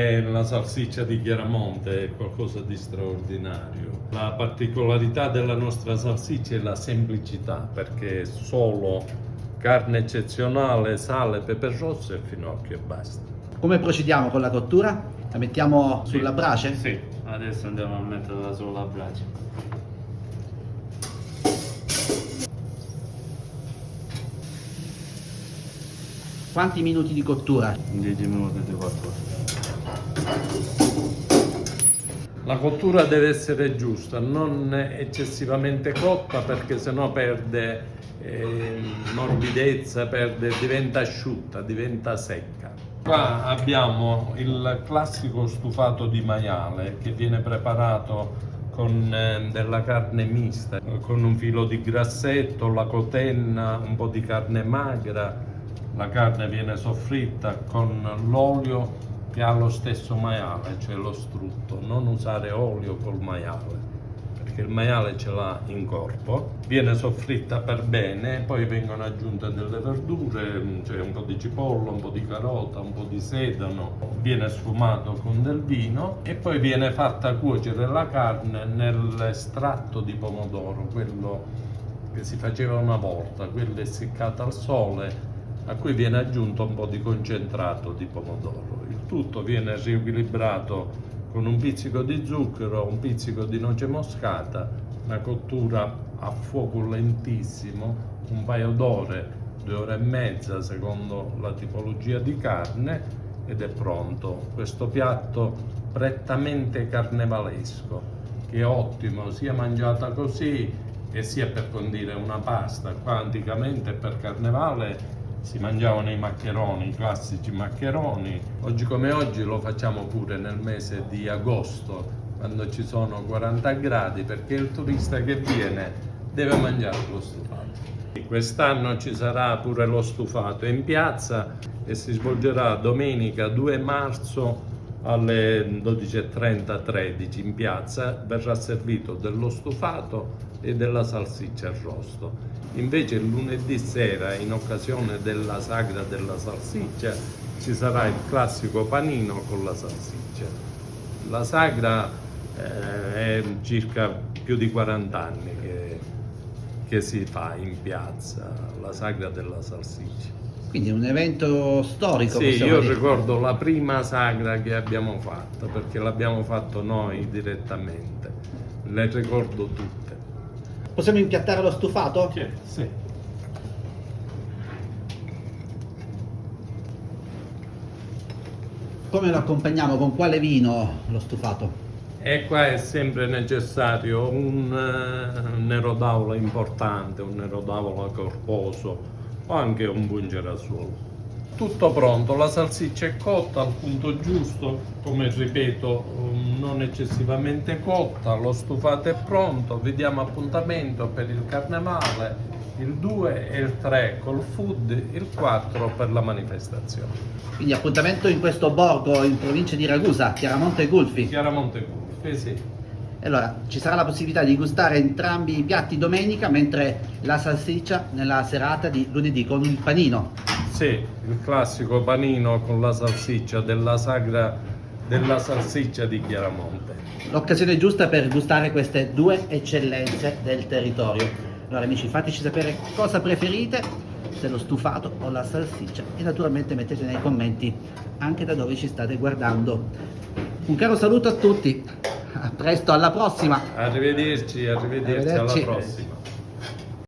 La salsiccia di Chiaramonte è qualcosa di straordinario. La particolarità della nostra salsiccia è la semplicità, perché è solo carne eccezionale, sale, pepe rosso e finocchio e basta. Come procediamo con la cottura? La mettiamo sulla brace? Sì, adesso andiamo a metterla sulla brace. Quanti minuti di cottura? 10 minuti di qualcosa. La cottura deve essere giusta, non eccessivamente cotta, perché sennò perde morbidezza, diventa asciutta, diventa secca. Qua abbiamo il classico stufato di maiale che viene preparato con della carne mista, con un filo di grassetto, la cotenna, un po' di carne magra. La carne viene soffritta con l'olio che ha lo stesso maiale, cioè lo strutto. Non usare olio col maiale, perché il maiale ce l'ha in corpo. Viene soffritta per bene, poi vengono aggiunte delle verdure, cioè un po' di cipolla, un po' di carota, un po' di sedano. Viene sfumato con del vino e poi viene fatta cuocere la carne nell'estratto di pomodoro, quello che si faceva una volta, quello essiccato al sole, a cui viene aggiunto un po' di concentrato di pomodoro. Il tutto viene riequilibrato con un pizzico di zucchero, un pizzico di noce moscata, una cottura a fuoco lentissimo, un paio d'ore, 2 ore e mezza secondo la tipologia di carne, ed è pronto. Questo piatto prettamente carnevalesco, che è ottimo sia mangiata così e sia per condire una pasta. Qua anticamente per carnevale si mangiavano i maccheroni, i classici maccheroni. Oggi come oggi lo facciamo pure nel mese di agosto, quando ci sono 40 gradi, perché il turista che viene deve mangiare lo stufato. Quest'anno ci sarà pure lo stufato in piazza e si svolgerà domenica 2 marzo alle 12:30, 13 in piazza. Verrà servito dello stufato e della salsiccia arrosto. Invece il lunedì sera, in occasione della sagra della salsiccia, ci sarà il classico panino con la salsiccia. La sagra è circa più di 40 anni che si fa in piazza, la sagra della salsiccia. Quindi è un evento storico. Sì, possiamo io dire. ricordo la prima sagra che abbiamo fatto, perché l'abbiamo fatto noi direttamente. Le ricordo tutte. Possiamo impiattare lo stufato? Sì. Come lo accompagniamo? Con quale vino lo stufato? E qua è sempre necessario un nero d'avola importante, un nero d'avola corposo o anche un buon girasole. Tutto pronto, la salsiccia è cotta al punto giusto, come ripeto, non eccessivamente cotta, lo stufato è pronto, vi diamo appuntamento per il carnevale, il 2 e il 3 col food, il 4 per la manifestazione. Quindi appuntamento in questo borgo in provincia di Ragusa, Chiaramonte Gulfi. Chiaramonte Gulfi, sì. Allora, ci sarà la possibilità di gustare entrambi i piatti domenica, mentre la salsiccia nella serata di lunedì con il panino. Sì, il classico panino con la salsiccia della sagra della salsiccia di Chiaramonte. L'occasione giusta per gustare queste due eccellenze del territorio. Allora amici, fateci sapere cosa preferite, se lo stufato o la salsiccia, e naturalmente mettete nei commenti anche da dove ci state guardando. Un caro saluto a tutti, a presto, alla prossima! Arrivederci, alla prossima.